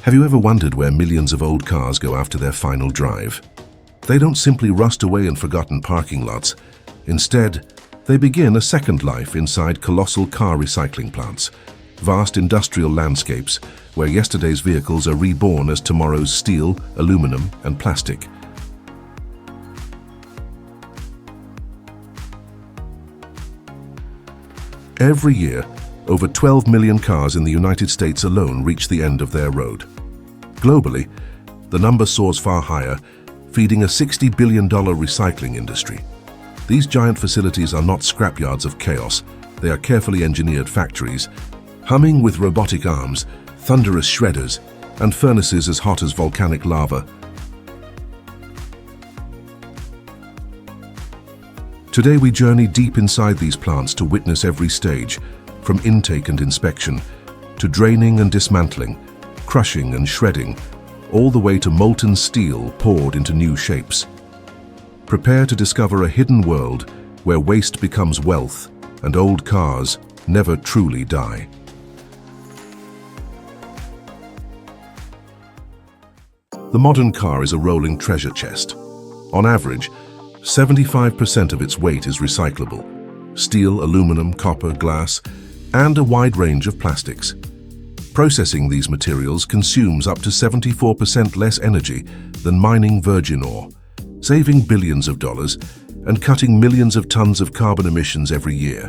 Have you ever wondered where millions of old cars go after their final drive? They don't simply rust away in forgotten parking lots. Instead, they begin a second life inside colossal car recycling plants, vast industrial landscapes where yesterday's vehicles are reborn as tomorrow's steel, aluminum, and plastic. Every year, over 12 million cars in the United States alone reach the end of their road. Globally, the number soars far higher, feeding a $60 billion recycling industry. These giant facilities are not scrapyards of chaos. They are carefully engineered factories, humming with robotic arms, thunderous shredders, and furnaces as hot as volcanic lava. Today we journey deep inside these plants to witness every stage, from intake and inspection, to draining and dismantling, crushing and shredding, all the way to molten steel poured into new shapes. Prepare to discover a hidden world where waste becomes wealth and old cars never truly die. The modern car is a rolling treasure chest. On average, 75% of its weight is recyclable: steel, aluminum, copper, glass, and a wide range of plastics. Processing these materials consumes up to 74% less energy than mining virgin ore, saving billions of dollars and cutting millions of tons of carbon emissions every year.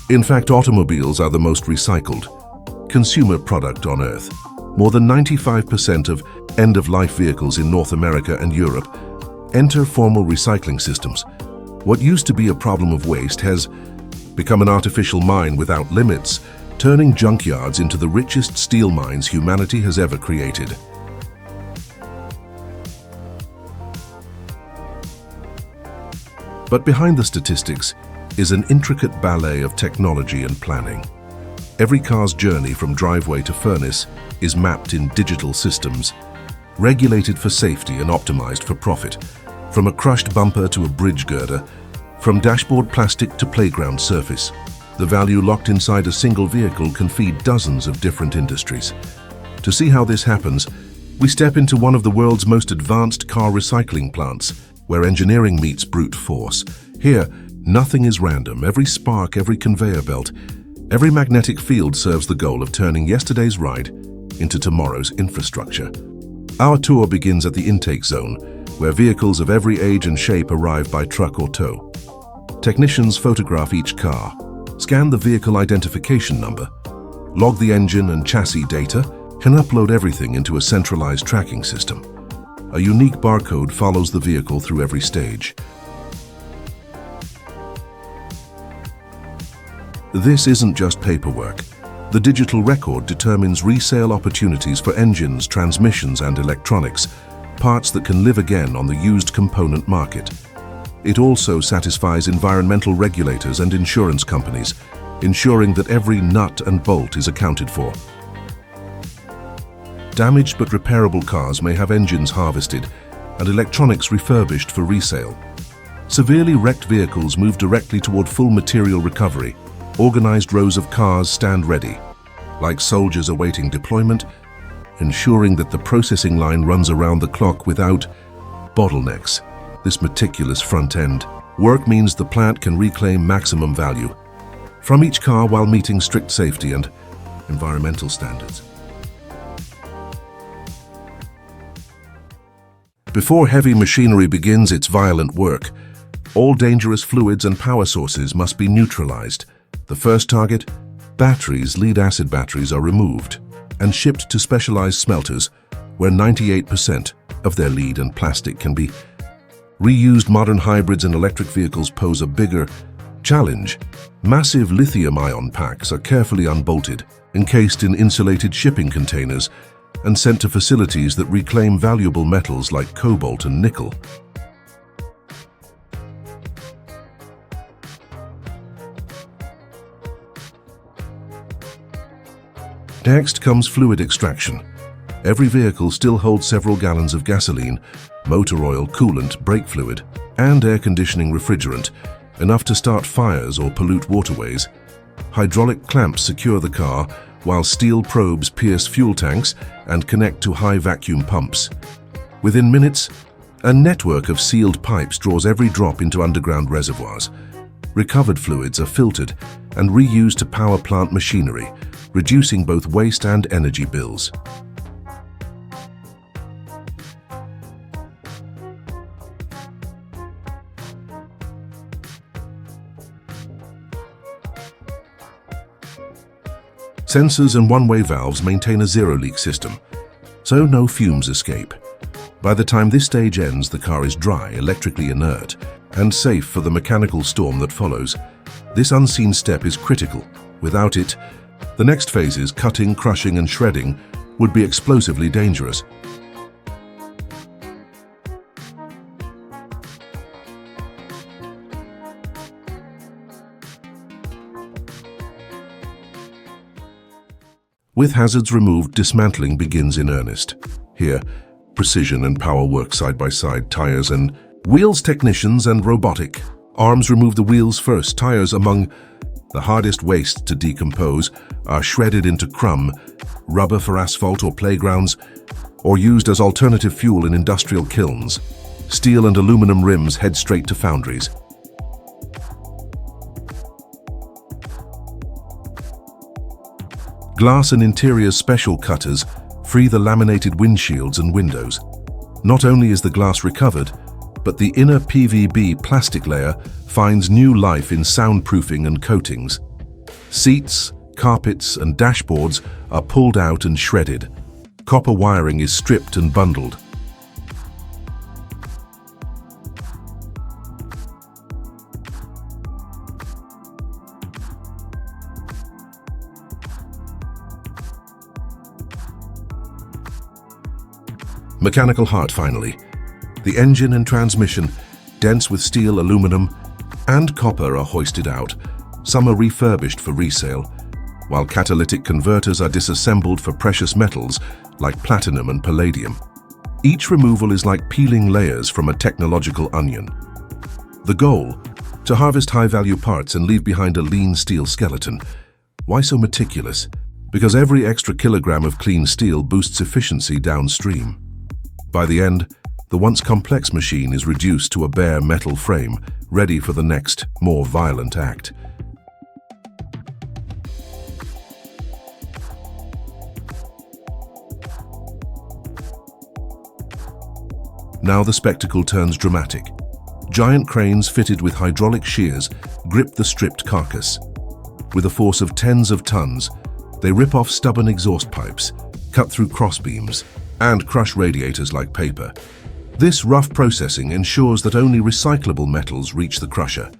In fact, automobiles are the most recycled consumer product on Earth. More than 95% of end-of-life vehicles in North America and Europe enter formal recycling systems. What used to be a problem of waste has become an artificial mine without limits, turning junkyards into the richest steel mines humanity has ever created. But behind the statistics is an intricate ballet of technology and planning. Every car's journey from driveway to furnace is mapped in digital systems, regulated for safety and optimized for profit. From a crushed bumper to a bridge girder, from dashboard plastic to playground surface, the value locked inside a single vehicle can feed dozens of different industries. To see how this happens, we step into one of the world's most advanced car recycling plants, where engineering meets brute force. Here, nothing is random. Every spark, every conveyor belt, every magnetic field serves the goal of turning yesterday's ride into tomorrow's infrastructure. Our tour begins at the intake zone, where vehicles of every age and shape arrive by truck or tow. Technicians photograph each car, scan the vehicle identification number, log the engine and chassis data, and upload everything into a centralized tracking system. A unique barcode follows the vehicle through every stage. This isn't just paperwork. The digital record determines resale opportunities for engines, transmissions, and electronics, parts that can live again on the used component market. It also satisfies environmental regulators and insurance companies, ensuring that every nut and bolt is accounted for. Damaged but repairable cars may have engines harvested and electronics refurbished for resale. Severely wrecked vehicles move directly toward full material recovery. Organized rows of cars stand ready, like soldiers awaiting deployment, ensuring that the processing line runs around the clock without bottlenecks. This meticulous front-end work means the plant can reclaim maximum value from each car while meeting strict safety and environmental standards. Before heavy machinery begins its violent work, all dangerous fluids and power sources must be neutralized. The first target, batteries, lead-acid batteries, are removed and shipped to specialized smelters where 98% of their lead and plastic can be reused. Modern hybrids and electric vehicles pose a bigger challenge. Massive lithium-ion packs are carefully unbolted, encased in insulated shipping containers, and sent to facilities that reclaim valuable metals like cobalt and nickel. Next comes fluid extraction. Every vehicle still holds several gallons of gasoline, motor oil, coolant, brake fluid, and air conditioning refrigerant, enough to start fires or pollute waterways. hydraulic clamps secure the car, while steel probes pierce fuel tanks and connect to high vacuum pumps. Within minutes, a network of sealed pipes draws every drop into underground reservoirs. Recovered fluids are filtered and reused to power plant machinery, reducing both waste and energy bills. Sensors and one-way valves maintain a zero-leak system, so no fumes escape. By the time this stage ends, the car is dry, electrically inert, and safe for the mechanical storm that follows. This unseen step is critical. Without it, the next phases, cutting, crushing, and shredding, would be explosively dangerous. With hazards removed, dismantling begins in earnest. Here, precision and power work side by side, tires and wheels, technicians and robotic. Arms remove the wheels first. Tires, among the hardest waste to decompose, are shredded into crumb, rubber for asphalt or playgrounds, or used as alternative fuel in industrial kilns. Steel and aluminum rims head straight to foundries. Glass and interior special cutters free the laminated windshields and windows. Not only is the glass recovered, but the inner PVB plastic layer finds new life in soundproofing and coatings. Seats, carpets, and dashboards are pulled out and shredded. Copper wiring is stripped and bundled. Mechanical heart, finally. The engine and transmission, dense with steel, aluminum, and copper, are hoisted out. Some are refurbished for resale, while catalytic converters are disassembled for precious metals like platinum and palladium. Each removal is like peeling layers from a technological onion. The goal? To harvest high-value parts and leave behind a lean steel skeleton. Why so meticulous? Because every extra kilogram of clean steel boosts efficiency downstream. By the end, the once complex machine is reduced to a bare metal frame, ready for the next, more violent act. Now the spectacle turns dramatic. Giant cranes fitted with hydraulic shears grip the stripped carcass. With a force of tens of tons, they rip off stubborn exhaust pipes, cut through crossbeams, and crush radiators like paper. This rough processing ensures that only recyclable metals reach the crusher.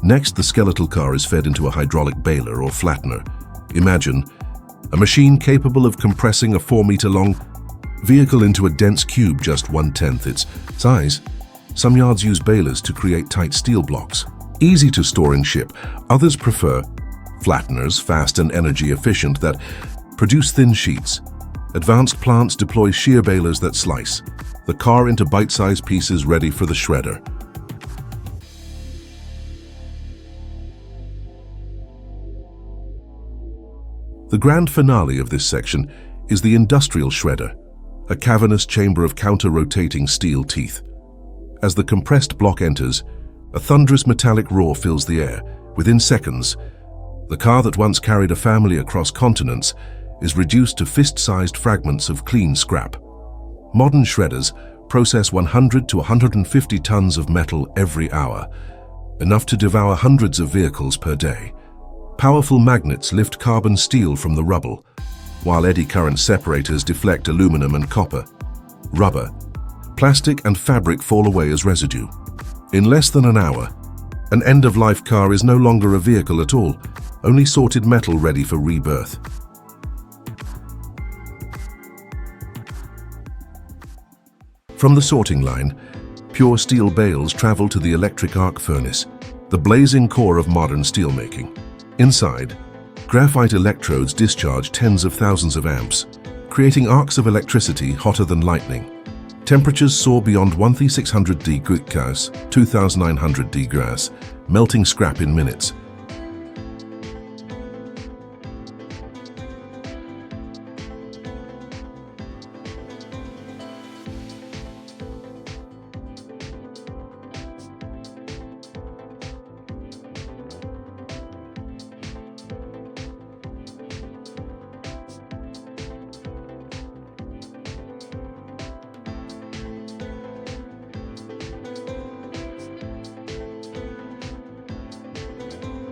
Next, the skeletal car is fed into a hydraulic baler or flattener. Imagine a machine capable of compressing a 4-meter-long vehicle into a dense cube just 1/10 its size. Some yards use balers to create tight steel blocks. Easy to store and ship. Others prefer flatteners, fast and energy efficient, that produce thin sheets. Advanced plants deploy shear balers that slice the car into bite-sized pieces ready for the shredder. The grand finale of this section is the industrial shredder, a cavernous chamber of counter-rotating steel teeth. As the compressed block enters, a thunderous metallic roar fills the air. Within seconds, the car that once carried a family across continents is reduced to fist-sized fragments of clean scrap. Modern shredders process 100 to 150 tons of metal every hour, enough to devour hundreds of vehicles per day. Powerful magnets lift carbon steel from the rubble, while eddy current separators deflect aluminum and copper. Rubber, plastic and fabric fall away as residue. In less than an hour, an end-of-life car is no longer a vehicle at all, only sorted metal ready for rebirth. From the sorting line, pure steel bales travel to the electric arc furnace, the blazing core of modern steelmaking. Inside, graphite electrodes discharge tens of thousands of amps, creating arcs of electricity hotter than lightning. Temperatures soar beyond 1600 degrees, 2900 degrees, melting scrap in minutes.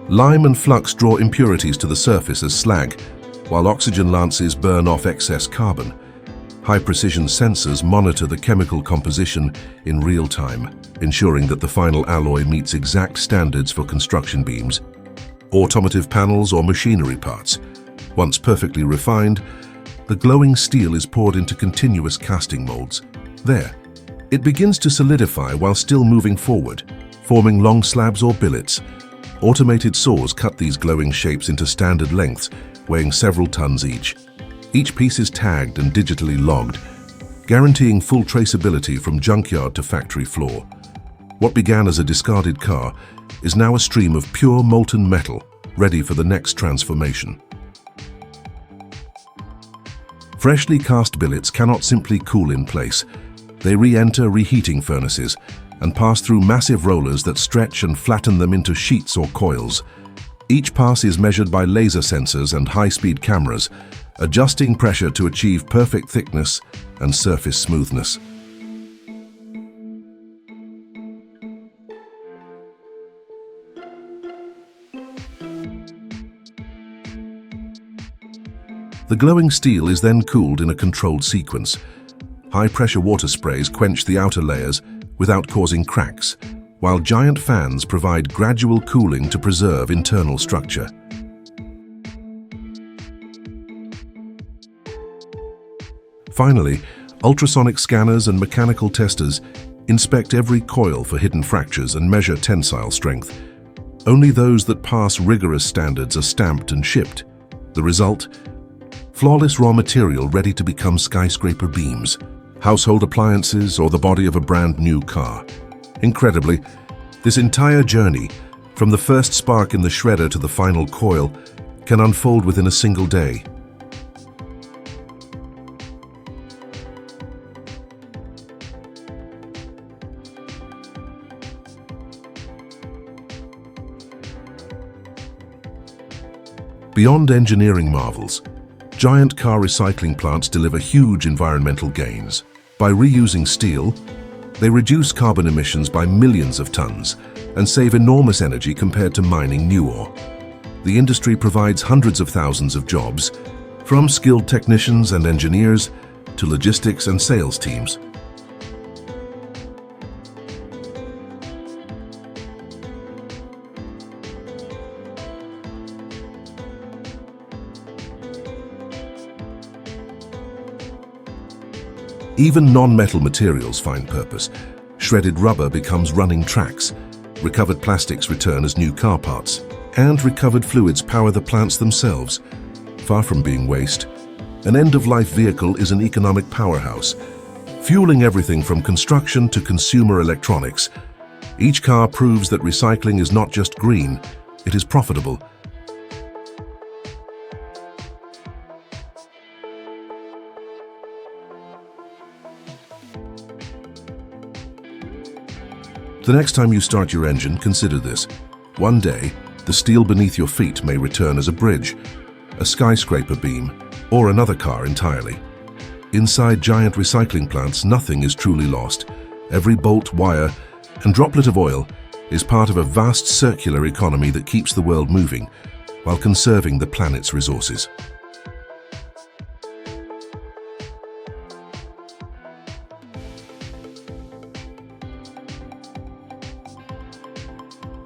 Lime and flux draw impurities to the surface as slag, while oxygen lances burn off excess carbon. High-precision sensors monitor the chemical composition in real time, ensuring that the final alloy meets exact standards for construction beams, automotive panels or machinery parts. Once perfectly refined, the glowing steel is poured into continuous casting molds. There, it begins to solidify while still moving forward, forming long slabs or billets. Automated saws cut these glowing shapes into standard lengths, weighing several tons each. Each piece is tagged and digitally logged, guaranteeing full traceability from junkyard to factory floor. What began as a discarded car is now a stream of pure molten metal, ready for the next transformation. Freshly cast billets cannot simply cool in place. They re-enter reheating furnaces and pass through massive rollers that stretch and flatten them into sheets or coils. Each pass is measured by laser sensors and high-speed cameras, adjusting pressure to achieve perfect thickness and surface smoothness. The glowing steel is then cooled in a controlled sequence. High-pressure water sprays quench the outer layers without causing cracks, while giant fans provide gradual cooling to preserve internal structure. Finally, ultrasonic scanners and mechanical testers inspect every coil for hidden fractures and measure tensile strength. Only those that pass rigorous standards are stamped and shipped. The result? Flawless raw material ready to become skyscraper beams, household appliances, or the body of a brand new car. Incredibly, this entire journey, from the first spark in the shredder to the final coil, can unfold within a single day. Beyond engineering marvels, giant car recycling plants deliver huge environmental gains. By reusing steel, they reduce carbon emissions by millions of tons and save enormous energy compared to mining new ore. The industry provides hundreds of thousands of jobs, from skilled technicians and engineers to logistics and sales teams. Even non-metal materials find purpose. Shredded rubber becomes running tracks, recovered plastics return as new car parts, and recovered fluids power the plants themselves. Far from being waste, an end-of-life vehicle is an economic powerhouse, fueling everything from construction to consumer electronics. Each car proves that recycling is not just green, it is profitable. The next time you start your engine, consider this. One day, the steel beneath your feet may return as a bridge, a skyscraper beam, or another car entirely. Inside giant recycling plants, nothing is truly lost. Every bolt, wire, and droplet of oil is part of a vast circular economy that keeps the world moving while conserving the planet's resources.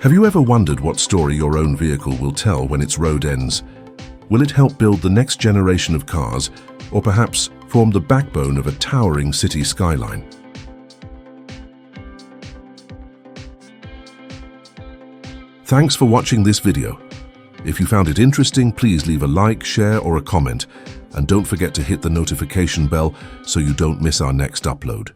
Have you ever wondered what story your own vehicle will tell when its road ends? Will it help build the next generation of cars, or perhaps form the backbone of a towering city skyline? Thanks for watching this video. If you found it interesting, please leave a like, share, or a comment, and don't forget to hit the notification bell so you don't miss our next upload.